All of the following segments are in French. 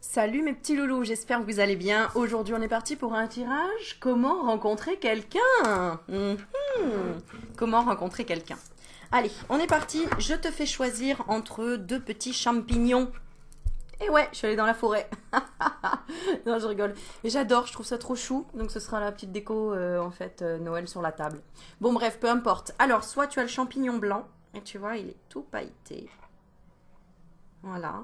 Salut mes petits loulous, j'espère que vous allez bien. Aujourd'hui on est parti pour un tirage. Comment rencontrer quelqu'un? Comment rencontrer quelqu'un? Allez, on est parti. Je te fais choisir entre deux petits champignons. Et ouais, je suis allée dans la forêt. Non, je rigole. Et j'adore, je trouve ça trop chou. Donc ce sera la petite déco Noël sur la table. Bon bref, peu importe. Alors, soit tu as le champignon blanc, et tu vois, il est tout pailleté. Voilà.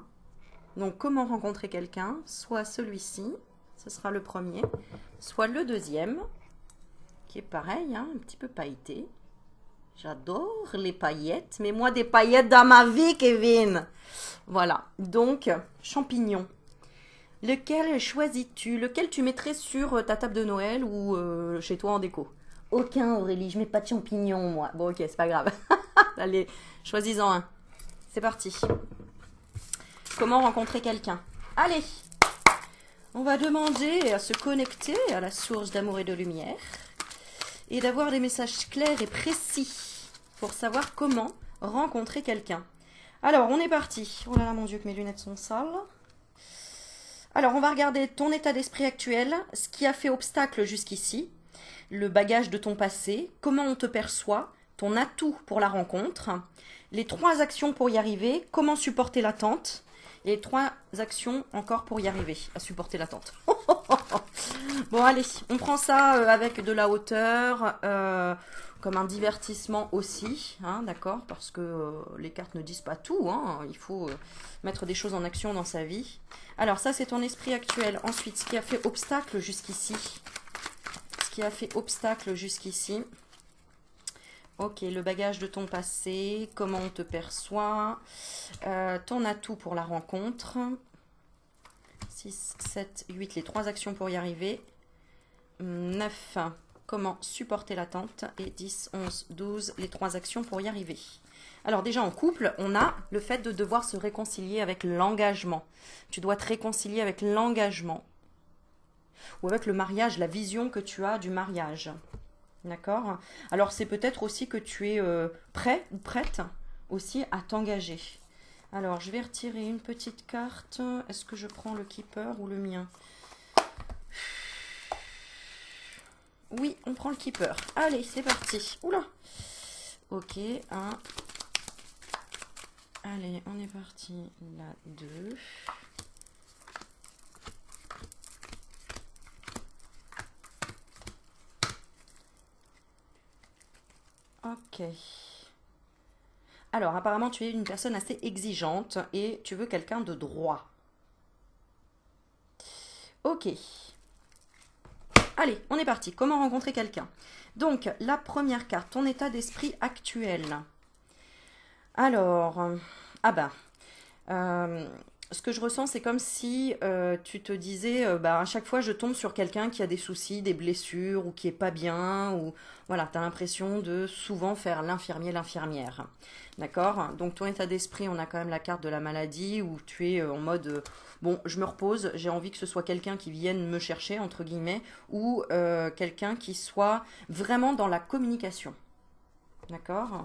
Donc, comment rencontrer quelqu'un? Soit celui-ci, ce sera le premier, soit le deuxième, qui est pareil, hein, un petit peu pailleté. J'adore les paillettes, mais moi des paillettes dans ma vie, Kevin. Voilà, donc, champignons. Lequel choisis-tu? Lequel tu mettrais sur ta table de Noël ou chez toi en déco? Aucun, Aurélie, je mets pas de champignons, moi. Bon, ok, c'est pas grave. Allez, choisis-en un. C'est parti. Comment rencontrer quelqu'un? Allez, on va demander à se connecter à la source d'amour et de lumière et d'avoir des messages clairs et précis pour savoir comment rencontrer quelqu'un. Alors, on est parti. Oh là là, mon Dieu, que mes lunettes sont sales. Alors, on va regarder ton état d'esprit actuel, ce qui a fait obstacle jusqu'ici, le bagage de ton passé, comment on te perçoit, ton atout pour la rencontre, les 3 actions pour y arriver, comment supporter l'attente, et 3 actions encore pour y arriver, à supporter l'attente. Bon, allez, on prend ça avec de la hauteur, comme un divertissement aussi, hein, d'accord? Parce que les cartes ne disent pas tout, hein, il faut mettre des choses en action dans sa vie. Alors, ça, c'est ton esprit actuel. Ensuite, ce qui a fait obstacle jusqu'ici. Ce qui a fait obstacle jusqu'ici. Ok, le bagage de ton passé, comment on te perçoit, ton atout pour la rencontre, 6, 7, 8, les 3 actions pour y arriver, 9, comment supporter l'attente, et 10, 11, 12, les 3 actions pour y arriver. Alors déjà en couple, on a le fait de devoir se réconcilier avec l'engagement. Tu dois te réconcilier avec l'engagement, ou avec le mariage, la vision que tu as du mariage. D'accord? Alors c'est peut-être aussi que tu es prêt ou prête aussi à t'engager. Alors je vais retirer une petite carte. Est-ce que je prends le keeper ou le mien? Oui, on prend le keeper. Allez, c'est parti. Oula. Ok, 1. Allez, on est parti. Là, 2. Ok. Alors, apparemment, tu es une personne assez exigeante et tu veux quelqu'un de droit. Ok. Allez, on est parti. Comment rencontrer quelqu'un? Donc, la première carte, ton état d'esprit actuel. Alors, ah ben, ce que je ressens, c'est comme si tu te disais, bah, à chaque fois, je tombe sur quelqu'un qui a des soucis, des blessures, ou qui est pas bien, ou voilà, tu as l'impression de souvent faire l'infirmier, l'infirmière. D'accord? Donc, ton état d'esprit, on a quand même la carte de la maladie, où tu es en mode, bon, je me repose, j'ai envie que ce soit quelqu'un qui vienne me chercher, entre guillemets, ou quelqu'un qui soit vraiment dans la communication. D'accord?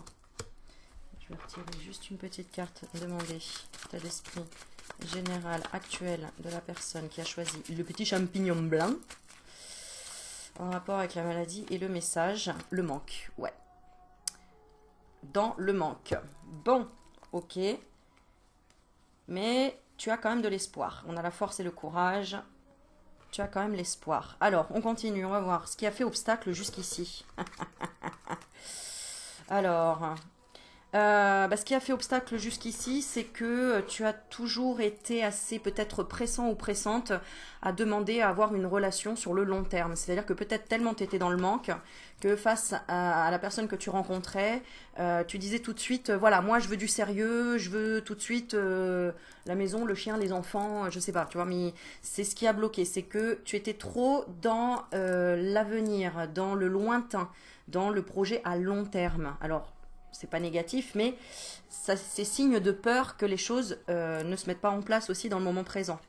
Je vais retirer juste une petite carte, demander état d'esprit général actuel de la personne qui a choisi le petit champignon blanc en rapport avec la maladie et le message, le manque, ouais. Dans le manque. Bon, ok. Mais tu as quand même de l'espoir. On a la force et le courage. Tu as quand même l'espoir. Alors, on continue, on va voir ce qui a fait obstacle jusqu'ici. Alors, ce qui a fait obstacle jusqu'ici, c'est que tu as toujours été assez peut-être pressant ou pressante à demander à avoir une relation sur le long terme. C'est-à-dire que peut-être tellement tu étais dans le manque que face à la personne que tu rencontrais, tu disais tout de suite, voilà, moi je veux du sérieux, je veux tout de suite la maison, le chien, les enfants, je sais pas, tu vois, mais c'est ce qui a bloqué, c'est que tu étais trop dans l'avenir, dans le lointain, dans le projet à long terme. Alors, c'est pas négatif, mais c'est signe de peur que les choses ne se mettent pas en place aussi dans le moment présent.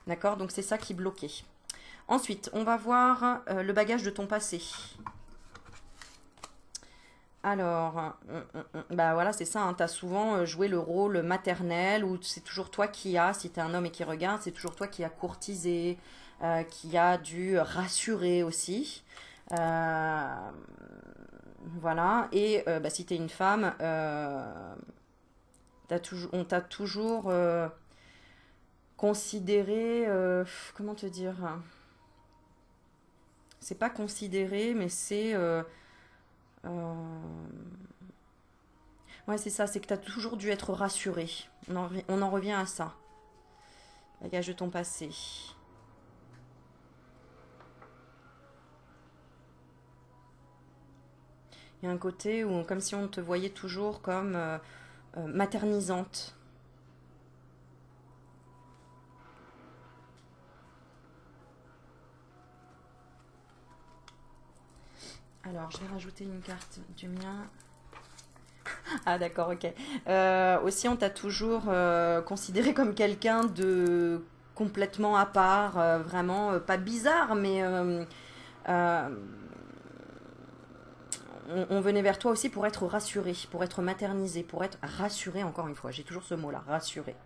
D'accord? Donc c'est ça qui bloquait. Ensuite, on va voir le bagage de ton passé. Alors, bah voilà, c'est ça, hein, tu as souvent joué le rôle maternel où c'est toujours toi qui as, si tu es un homme et qui regarde, c'est toujours toi qui as courtisé, qui a dû rassurer aussi. Euh, voilà, et bah, si tu es une femme, on t'a toujours considéré, comment te dire, c'est pas considéré, mais c'est... euh, ouais, c'est ça, c'est que tu as toujours dû être rassuré. On en revient à ça. Bagage de ton passé. Il y a un côté où, comme si on te voyait toujours comme maternisante. Alors, je vais rajouter une carte du mien. Ah, d'accord, ok. Aussi, on t'a toujours considéré comme quelqu'un de complètement à part, vraiment pas bizarre, mais euh, on venait vers toi aussi pour être rassuré, pour être maternisé, pour être rassuré, encore une fois. J'ai toujours ce mot-là, rassuré.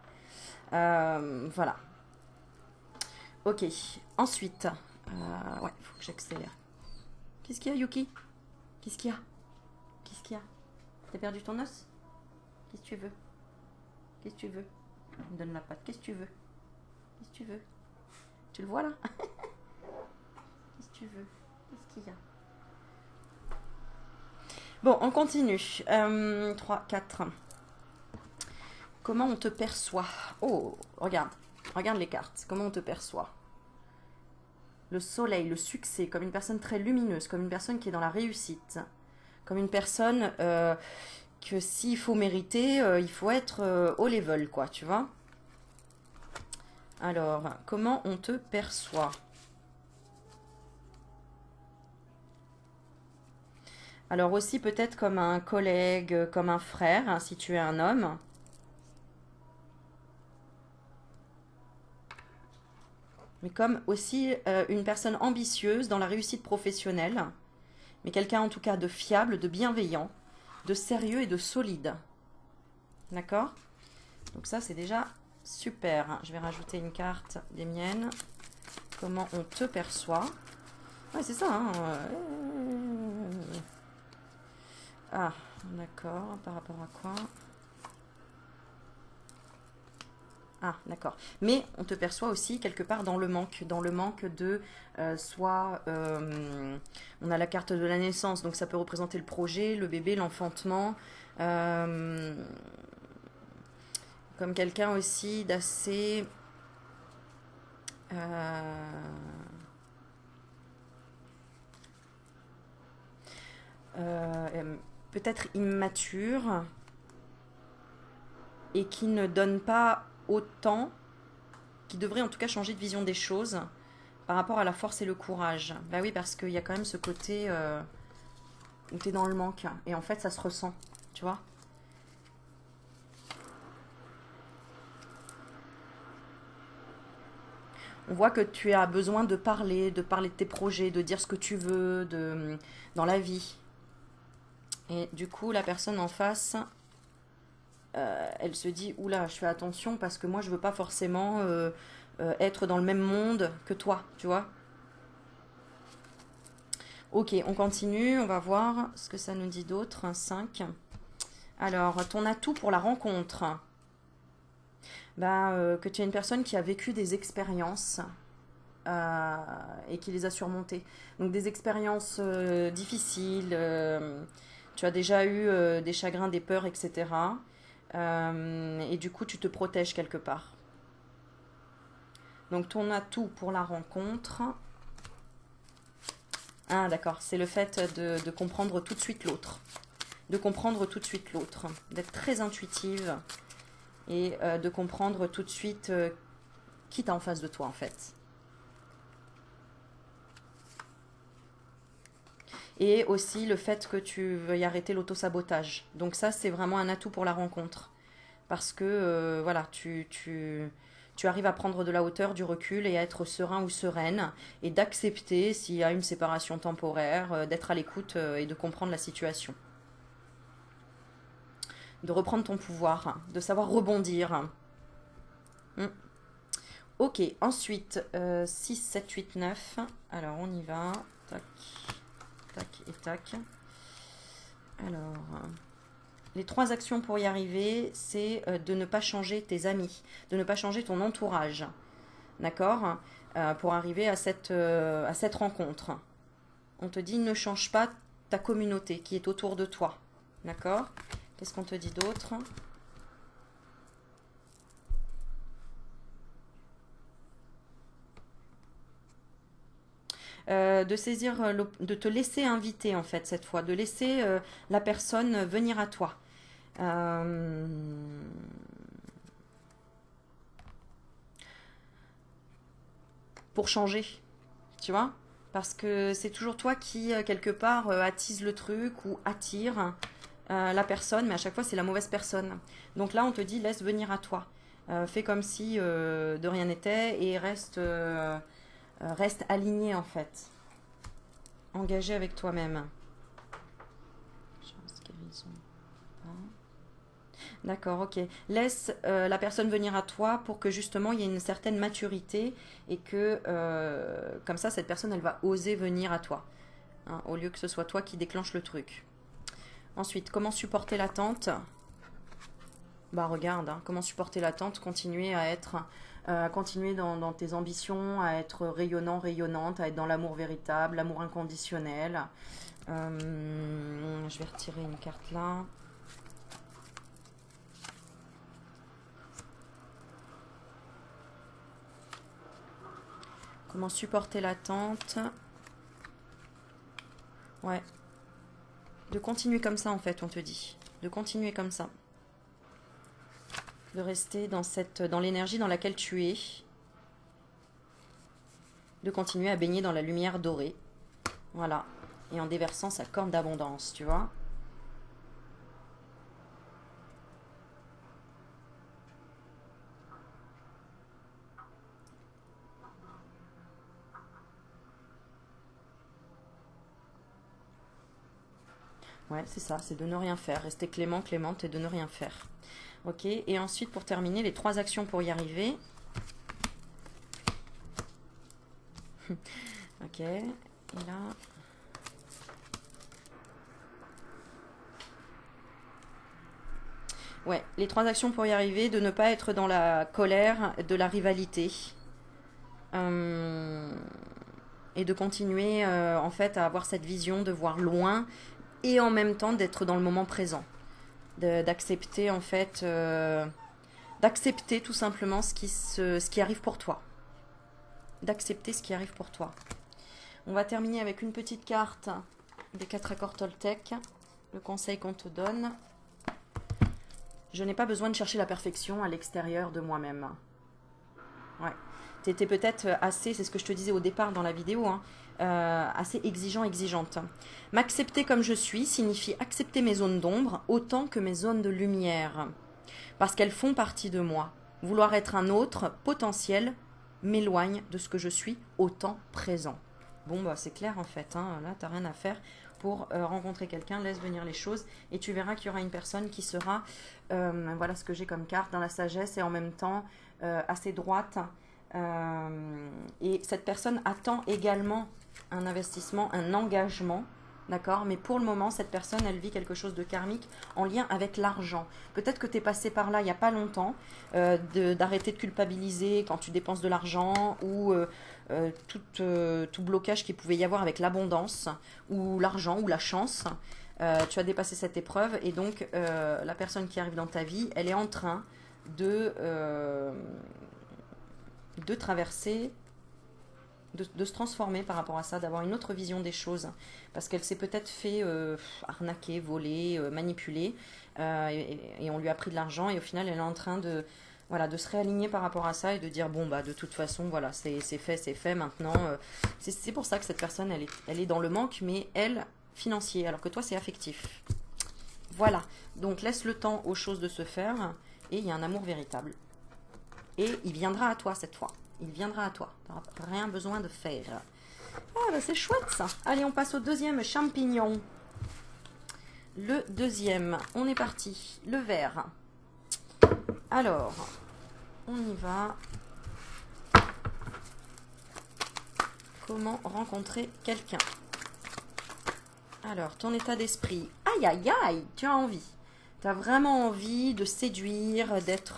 Voilà. Ok. Ensuite, ouais, il faut que j'accélère. Qu'est-ce qu'il y a, Yuki? Qu'est-ce qu'il y a? Qu'est-ce qu'il y a? T'as perdu ton os? Qu'est-ce que tu veux? Qu'est-ce que tu veux? Il me donne la patte. Qu'est-ce que tu veux? Qu'est-ce que tu veux? Tu le vois là? Qu'est-ce que tu veux? Qu'est-ce qu'il y a? Bon, on continue. 3, 4. Comment on te perçoit? Oh, regarde. Regarde les cartes. Comment on te perçoit? Le soleil, le succès, comme une personne très lumineuse, comme une personne qui est dans la réussite, comme une personne que s'il faut mériter, il faut être au level, quoi, tu vois. Alors, comment on te perçoit? Alors aussi peut-être comme un collègue, comme un frère, hein, si tu es un homme. Mais comme aussi une personne ambitieuse dans la réussite professionnelle. Mais quelqu'un en tout cas de fiable, de bienveillant, de sérieux et de solide. D'accord? Donc ça c'est déjà super. Je vais rajouter une carte des miennes. Comment on te perçoit? Ouais, c'est ça, hein. Ah, d'accord. Par rapport à quoi? Ah, d'accord. Mais on te perçoit aussi quelque part dans le manque de soit on a la carte de la naissance, donc ça peut représenter le projet, le bébé, l'enfantement, euh, comme quelqu'un aussi d'assez peut-être immature et qui ne donne pas autant, qui devrait en tout cas changer de vision des choses par rapport à la force et le courage. Bah oui, parce qu'il y a quand même ce côté où tu es dans le manque. Et en fait, ça se ressent, tu vois. On voit que tu as besoin de parler de tes projets, de dire ce que tu veux dans la vie. Et du coup, la personne en face, elle se dit, oula, je fais attention parce que moi, je veux pas forcément être dans le même monde que toi, tu vois. Ok, on continue, on va voir ce que ça nous dit d'autre. 5. Alors, ton atout pour la rencontre. Bah, que tu es une personne qui a vécu des expériences euh, et qui les a surmontées. Donc des expériences difficiles, tu as déjà eu des chagrins, des peurs, etc. Et du coup, tu te protèges quelque part. Donc ton atout pour la rencontre, ah d'accord, c'est le fait de comprendre tout de suite l'autre. De comprendre tout de suite l'autre, d'être très intuitive et de comprendre tout de suite qui t'as en face de toi en fait. Et aussi le fait que tu veuilles arrêter l'autosabotage. Donc ça, c'est vraiment un atout pour la rencontre. Parce que voilà, tu arrives à prendre de la hauteur, du recul et à être serein ou sereine et d'accepter s'il y a une séparation temporaire, d'être à l'écoute et de comprendre la situation. de reprendre ton pouvoir, de savoir rebondir. Hmm. Ok, ensuite, 6, 7, 8, 9. Alors, on y va. Tac, tac et tac. Alors, les 3 actions pour y arriver, c'est de ne pas changer tes amis, de ne pas changer ton entourage. D'accord? Pour arriver à cette rencontre. On te dit ne change pas ta communauté qui est autour de toi. D'accord? Qu'est-ce qu'on te dit d'autre? De saisir, de te laisser inviter en fait cette fois, de laisser la personne venir à toi. Pour changer, tu vois? Parce que c'est toujours toi qui, quelque part, attise le truc ou attire la personne, mais à chaque fois, c'est la mauvaise personne. Donc là, on te dit, laisse venir à toi. Fais comme si de rien n'était et reste aligné, en fait. Engagé avec toi-même. Chance, guérison. D'accord, ok. Laisse la personne venir à toi pour que justement il y ait une certaine maturité et que comme ça, cette personne, elle va oser venir à toi, hein, au lieu que ce soit toi qui déclenche le truc. Ensuite, comment supporter l'attente? Bah regarde, hein, comment supporter l'attente, continuer à être, continuer dans tes ambitions, à être rayonnant, rayonnante, à être dans l'amour véritable, l'amour inconditionnel. Je vais retirer une carte là. Comment supporter l'attente? Ouais. De continuer comme ça, en fait, on te dit. De continuer comme ça. De rester dans l'énergie dans laquelle tu es. De continuer à baigner dans la lumière dorée. Voilà. Et en déversant sa corne d'abondance, tu vois. Ouais, c'est ça, c'est de ne rien faire. Rester clément, clémente et de ne rien faire. Ok, et ensuite, pour terminer, les 3 actions pour y arriver. Ok, et là... Ouais, les 3 actions pour y arriver, de ne pas être dans la colère, de la rivalité. Et de continuer, en fait, à avoir cette vision de voir loin et en même temps d'être dans le moment présent. D'accepter, en fait, d'accepter tout simplement ce qui arrive pour toi. D'accepter ce qui arrive pour toi. On va terminer avec une petite carte des 4 accords Toltec. Le conseil qu'on te donne. Je n'ai pas besoin de chercher la perfection à l'extérieur de moi-même. Ouais. Tu étais peut-être assez, c'est ce que je te disais au départ dans la vidéo, hein, assez exigeant, exigeante. M'accepter comme je suis signifie accepter mes zones d'ombre autant que mes zones de lumière. Parce qu'elles font partie de moi. Vouloir être un autre potentiel m'éloigne de ce que je suis au temps présent. Bon, bah c'est clair en fait, hein. Là, t'as rien à faire pour rencontrer quelqu'un, laisse venir les choses et tu verras qu'il y aura une personne qui sera, voilà ce que j'ai comme carte, dans la sagesse et en même temps assez droite. Et cette personne attend également un investissement, un engagement. D'accord? Mais pour le moment, cette personne, elle vit quelque chose de karmique en lien avec l'argent. Peut-être que tu es passé par là il n'y a pas longtemps, d'arrêter de culpabiliser quand tu dépenses de l'argent ou tout blocage qu'il pouvait y avoir avec l'abondance ou l'argent ou la chance. Tu as dépassé cette épreuve et donc la personne qui arrive dans ta vie, elle est en train de traverser, de se transformer par rapport à ça, d'avoir une autre vision des choses. Parce qu'elle s'est peut-être fait arnaquer, voler, manipuler, et on lui a pris de l'argent, et au final, elle est en train de, voilà, de se réaligner par rapport à ça, et de dire, bon, bah, de toute façon, voilà, c'est fait, maintenant. C'est pour ça que cette personne, elle est dans le manque, mais elle, financier, alors que toi, c'est affectif. Voilà, donc laisse le temps aux choses de se faire, et il y a un amour véritable. Et il viendra à toi cette fois. Il viendra à toi. Tu n'auras rien besoin de faire. Ah, bah c'est chouette ça. Allez, on passe au deuxième champignon. le deuxième. On est parti. Le vert. Alors, on y va. Comment rencontrer quelqu'un? Alors, ton état d'esprit. Aïe, aïe, aïe, tu as envie. Tu as vraiment envie de séduire, d'être...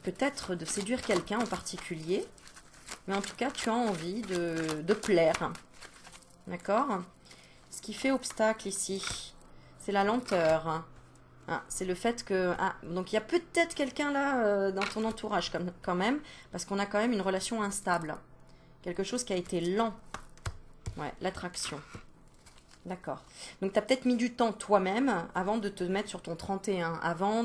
peut-être de séduire quelqu'un en particulier. Mais en tout cas, tu as envie de plaire. D'accord? Ce qui fait obstacle ici, c'est la lenteur. Ah, c'est le fait que... Ah, donc il y a peut-être quelqu'un là dans ton entourage quand même, parce qu'on a quand même une relation instable. Quelque chose qui a été lent. Ouais, l'attraction. D'accord. Donc tu as peut-être mis du temps toi-même avant de te mettre sur ton 31, avant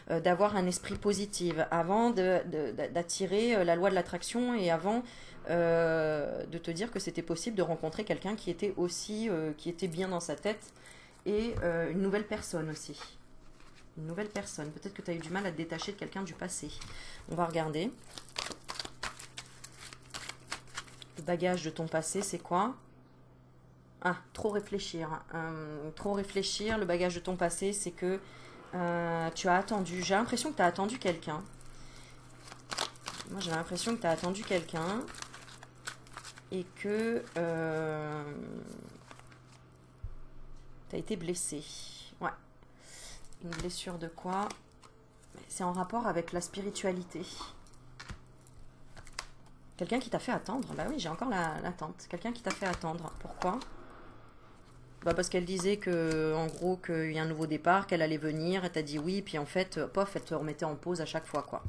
d'avoir un esprit positif, avant d'attirer la loi de l'attraction et avant de te dire que c'était possible de rencontrer quelqu'un qui était aussi, qui était bien dans sa tête et une nouvelle personne aussi. Une nouvelle personne. Peut-être que tu as eu du mal à te détacher de quelqu'un du passé. On va regarder. Le bagage de ton passé, c'est quoi? Ah, trop réfléchir. Trop réfléchir. Le bagage de ton passé, c'est que tu as attendu. J'ai l'impression que tu as attendu quelqu'un. Moi, j'ai l'impression que tu as attendu quelqu'un. Et que tu as été blessé. Ouais. Une blessure de quoi? C'est en rapport avec la spiritualité. Quelqu'un qui t'a fait attendre. Bah oui, j'ai encore l'attente. Quelqu'un qui t'a fait attendre. Pourquoi? Bah parce qu'elle disait que, en gros, qu'il y a un nouveau départ, qu'elle allait venir, elle t'a dit oui, puis en fait, pof, elle te remettait en pause à chaque fois, quoi.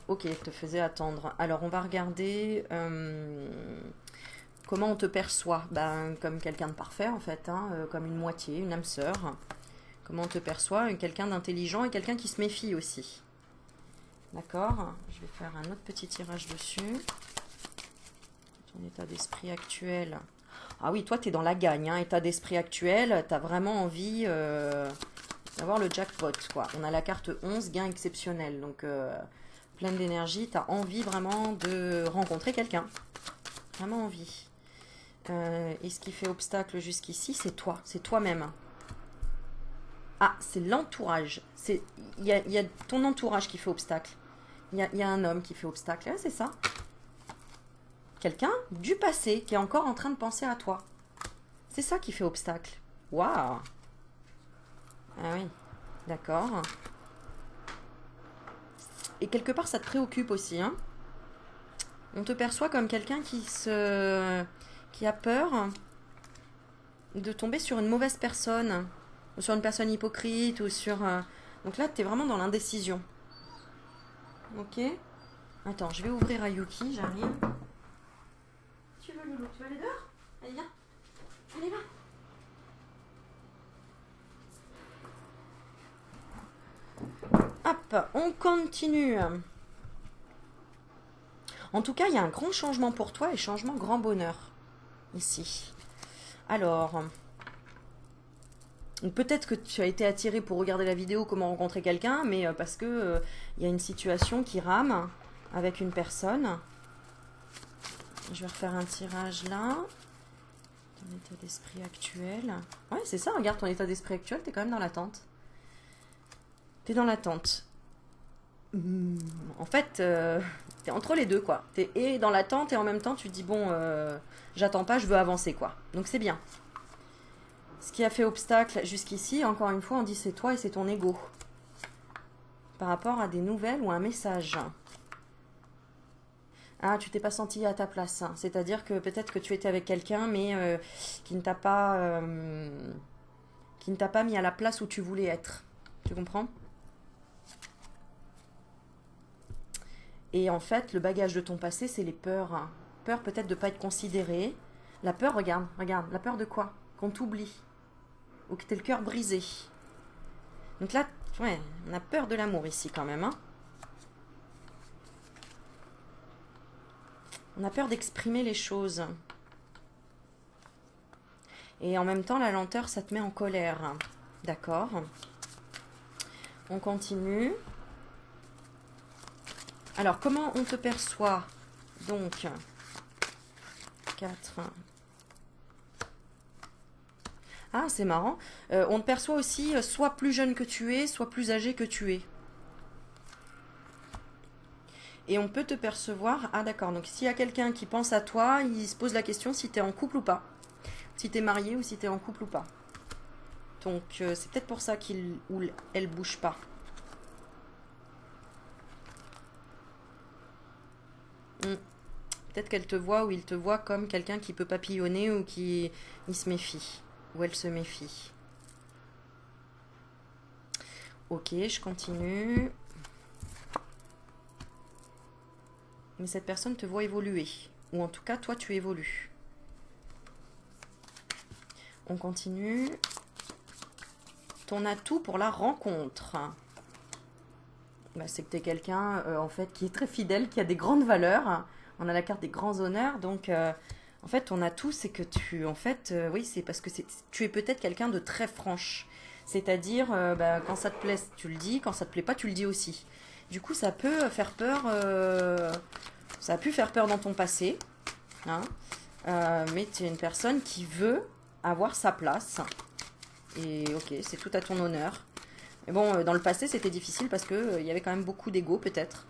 Ok, elle te faisait attendre. Alors, on va regarder comment on te perçoit. Ben, comme quelqu'un de parfait, en fait, hein, comme une moitié, une âme sœur. Comment on te perçoit? Quelqu'un d'intelligent et quelqu'un qui se méfie aussi. D'accord? Je vais faire un autre petit tirage dessus. Ton état d'esprit actuel. Ah oui, toi, tu es dans la gagne, hein, état d'esprit actuel, tu as vraiment envie d'avoir le jackpot, quoi. On a la carte 11, gain exceptionnel, donc pleine d'énergie, tu as envie vraiment de rencontrer quelqu'un. Vraiment envie. Et ce qui fait obstacle jusqu'ici, c'est toi, c'est toi-même. Ah, c'est l'entourage. Il y a ton entourage qui fait obstacle. Il y a un homme qui fait obstacle, c'est ça. Quelqu'un du passé qui est encore en train de penser à toi. C'est ça qui fait obstacle. Waouh! Ah oui, d'accord. Et quelque part, ça te préoccupe aussi, hein? On te perçoit comme quelqu'un qui a peur de tomber sur une mauvaise personne, ou sur une personne hypocrite, ou sur... Donc là, tu es vraiment dans l'indécision. Ok? Attends, je vais ouvrir Ayuki, j'arrive. Tu veux, Loulou? Tu veux aller dehors? Allez, viens. Allez, va. Hop, on continue. En tout cas, il y a un grand changement pour toi et changement grand bonheur ici. Alors, peut-être que tu as été attiré pour regarder la vidéo comment rencontrer quelqu'un, mais parce que il y a une situation qui rame avec une personne. Je vais refaire un tirage là. Ton état d'esprit actuel. Ouais, c'est ça, regarde ton état d'esprit actuel, t'es quand même dans l'attente. T'es dans l'attente. En fait, t'es entre les deux, quoi. T'es et dans l'attente et en même temps, tu te dis, bon, j'attends pas, je veux avancer, quoi. Donc c'est bien. Ce qui a fait obstacle jusqu'ici, encore une fois, on dit c'est toi et c'est ton ego. Par rapport à des nouvelles ou un message. Ah, tu t'es pas senti à ta place. Hein. C'est-à-dire que peut-être que tu étais avec quelqu'un, mais qui ne t'a pas mis à la place où tu voulais être. Tu comprends? Et en fait, le bagage de ton passé, c'est les peurs. Hein. Peur peut-être de ne pas être considéré. La peur, regarde, la peur de quoi? Qu'on t'oublie. Ou que tu aies le cœur brisé. Donc là, ouais, on a peur de l'amour ici quand même. Hein. On a peur d'exprimer les choses. Et en même temps, la lenteur, ça te met en colère. D'accord. On continue. Alors, comment on te perçoit? Donc, 4. Ah, c'est marrant. On te perçoit aussi soit plus jeune que tu es, soit plus âgé que tu es. Et on peut te percevoir... Ah d'accord, donc s'il y a quelqu'un qui pense à toi, il se pose la question si tu es en couple ou pas. Si tu es marié ou si tu es en couple ou pas. Donc c'est peut-être pour ça qu'il ou elle bouge pas. Hmm. Peut-être qu'elle te voit ou il te voit comme quelqu'un qui peut papillonner ou qui il se méfie. Ou elle se méfie. Ok, je continue. Mais cette personne te voit évoluer. Ou en tout cas, toi, tu évolues. On continue. Ton atout pour la rencontre. Bah, c'est que tu es quelqu'un, en fait, qui est très fidèle, qui a des grandes valeurs. On a la carte des grands honneurs. Donc, en fait, ton atout, c'est que tu... En fait, oui, c'est parce que tu es peut-être quelqu'un de très franche. C'est-à-dire, bah, quand ça te plaît, tu le dis. Quand ça te plaît pas, tu le dis aussi. Du coup, ça peut faire peur... ça a pu faire peur dans ton passé. Hein, mais tu es une personne qui veut avoir sa place. Et ok, c'est tout à ton honneur. Mais bon, dans le passé, c'était difficile parce que il y avait quand même beaucoup d'ego, peut-être.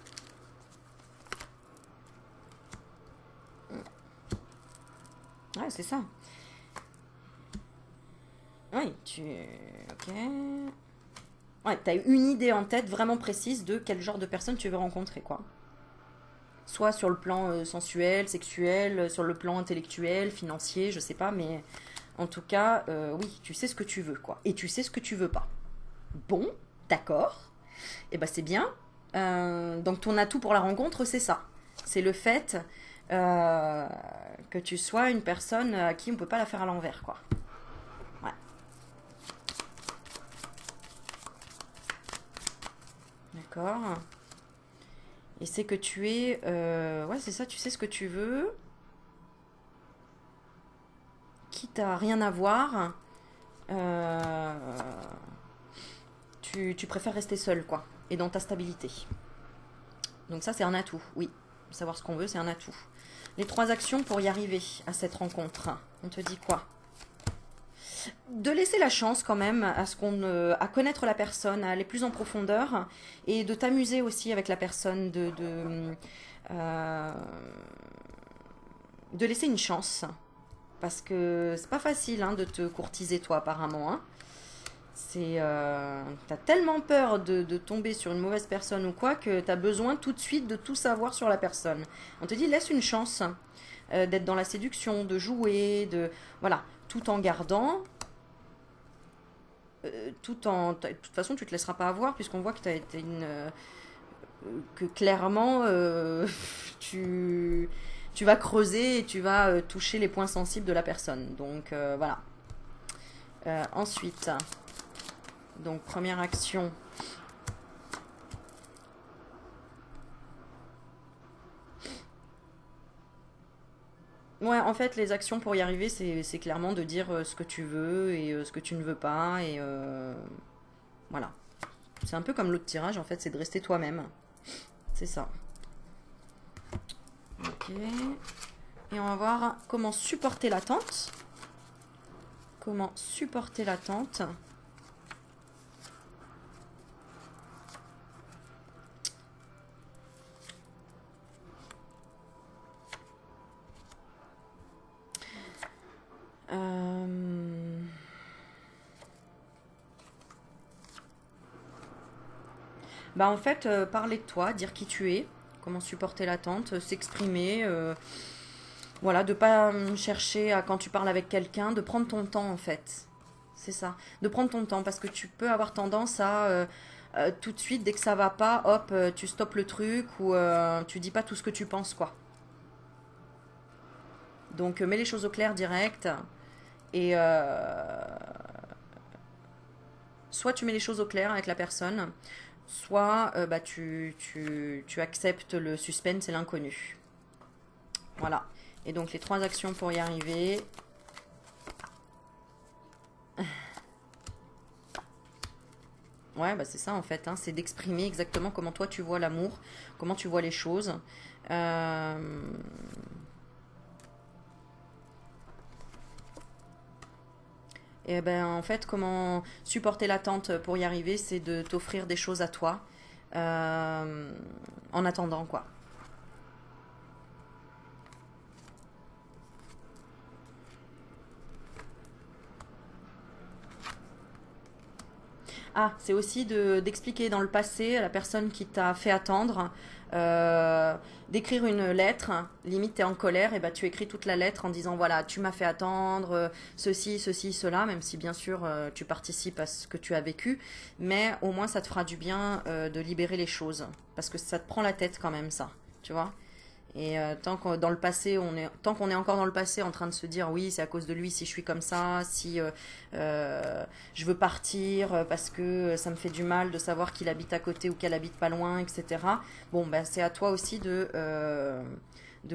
Ouais, c'est ça. Oui, tu... Ok. Ouais, t'as une idée en tête vraiment précise de quel genre de personne tu veux rencontrer, quoi. Soit sur le plan sensuel, sexuel, sur le plan intellectuel, financier, je sais pas, mais en tout cas, oui, tu sais ce que tu veux, quoi. Et tu sais ce que tu veux pas. Bon, d'accord. Et ben c'est bien. Donc ton atout pour la rencontre, c'est ça. C'est le fait euh, que tu sois une personne à qui on peut pas la faire à l'envers, quoi. Ouais, d'accord. Et c'est que tu es... ouais, c'est ça, tu sais ce que tu veux. Quitte à rien avoir, euh, tu préfères rester seul, quoi. Et dans ta stabilité. Donc ça, c'est un atout, oui. Savoir ce qu'on veut, c'est un atout. Les 3 actions pour y arriver à cette rencontre. On te dit quoi? De laisser la chance quand même à connaître la personne, à aller plus en profondeur et de t'amuser aussi avec la personne, euh, de laisser une chance. Parce que c'est pas facile hein, de te courtiser toi apparemment. Hein. T'as tellement peur de tomber sur une mauvaise personne ou quoi que t'as besoin tout de suite de tout savoir sur la personne. On te dit laisse une chance d'être dans la séduction, de jouer, voilà, tout en gardant, de toute façon tu te laisseras pas avoir puisqu'on voit que t'as été que clairement tu vas creuser et tu vas toucher les points sensibles de la personne. Donc voilà. Ensuite. Donc, première action. Ouais, en fait, les actions pour y arriver, c'est clairement de dire ce que tu veux et ce que tu ne veux pas. Et voilà. C'est un peu comme l'autre tirage, en fait, c'est de rester toi-même. C'est ça. Ok. Et on va voir comment supporter l'attente. Comment supporter l'attente. Bah en fait, parler de toi, dire qui tu es, comment supporter l'attente, s'exprimer, voilà, de pas chercher à quand tu parles avec quelqu'un, de prendre ton temps en fait. C'est ça, de prendre ton temps parce que tu peux avoir tendance à tout de suite dès que ça va pas, hop, tu stoppes le truc ou tu dis pas tout ce que tu penses quoi. Donc mets les choses au clair direct et soit tu mets les choses au clair avec la personne, soit bah, tu acceptes le suspense et l'inconnu. Voilà. Et donc les 3 actions pour y arriver. Ouais, bah c'est ça en fait, hein, c'est d'exprimer exactement comment toi tu vois l'amour, comment tu vois les choses. Euh, Et ben en fait, comment supporter l'attente pour y arriver, c'est de t'offrir des choses à toi euh, en attendant quoi. Ah, c'est aussi d'expliquer dans le passé à la personne qui t'a fait attendre, euh, d'écrire une lettre, limite t'es en colère, et bah tu écris toute la lettre en disant voilà, tu m'as fait attendre, ceci, ceci, cela, même si bien sûr tu participes à ce que tu as vécu, mais au moins ça te fera du bien de libérer les choses, parce que ça te prend la tête quand même ça, tu vois. Et tant que dans le passé, tant qu'on est encore dans le passé en train de se dire oui, c'est à cause de lui si je suis comme ça, si je veux partir parce que ça me fait du mal de savoir qu'il habite à côté ou qu'elle habite pas loin, etc. Bon, ben, c'est à toi aussi de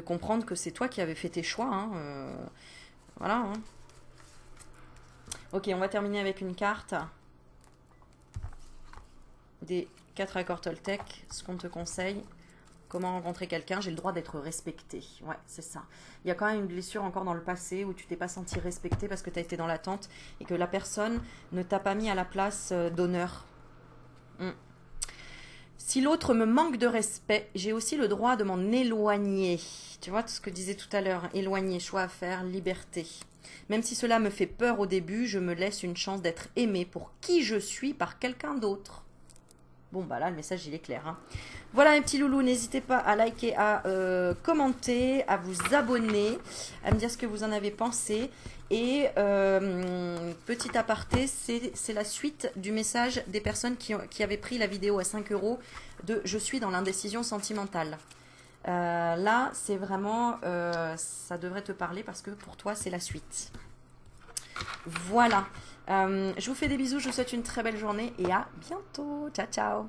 comprendre que c'est toi qui avais fait tes choix. Hein, voilà. Hein. Ok, on va terminer avec une carte des 4 accords Toltec, ce qu'on te conseille. Comment rencontrer quelqu'un, j'ai le droit d'être respecté. Ouais, c'est ça. Il y a quand même une blessure encore dans le passé où tu t'es pas senti respecté parce que tu as été dans l'attente et que la personne ne t'a pas mis à la place d'honneur. Mm. Si l'autre me manque de respect, j'ai aussi le droit de m'en éloigner. Tu vois, tout ce que je disais tout à l'heure, éloigner, choix à faire, liberté. Même si cela me fait peur au début, je me laisse une chance d'être aimé pour qui je suis par quelqu'un d'autre. Bon, bah là, le message, il est clair. Hein. Voilà, mes petits loulous, n'hésitez pas à liker, à commenter, à vous abonner, à me dire ce que vous en avez pensé. Et petit aparté, c'est la suite du message des personnes qui avaient pris la vidéo à 5 euros de Je suis dans l'indécision sentimentale. Là, c'est vraiment, ça devrait te parler parce que pour toi, c'est la suite. Voilà. Je vous fais des bisous, je vous souhaite une très belle journée et à bientôt. Ciao, ciao.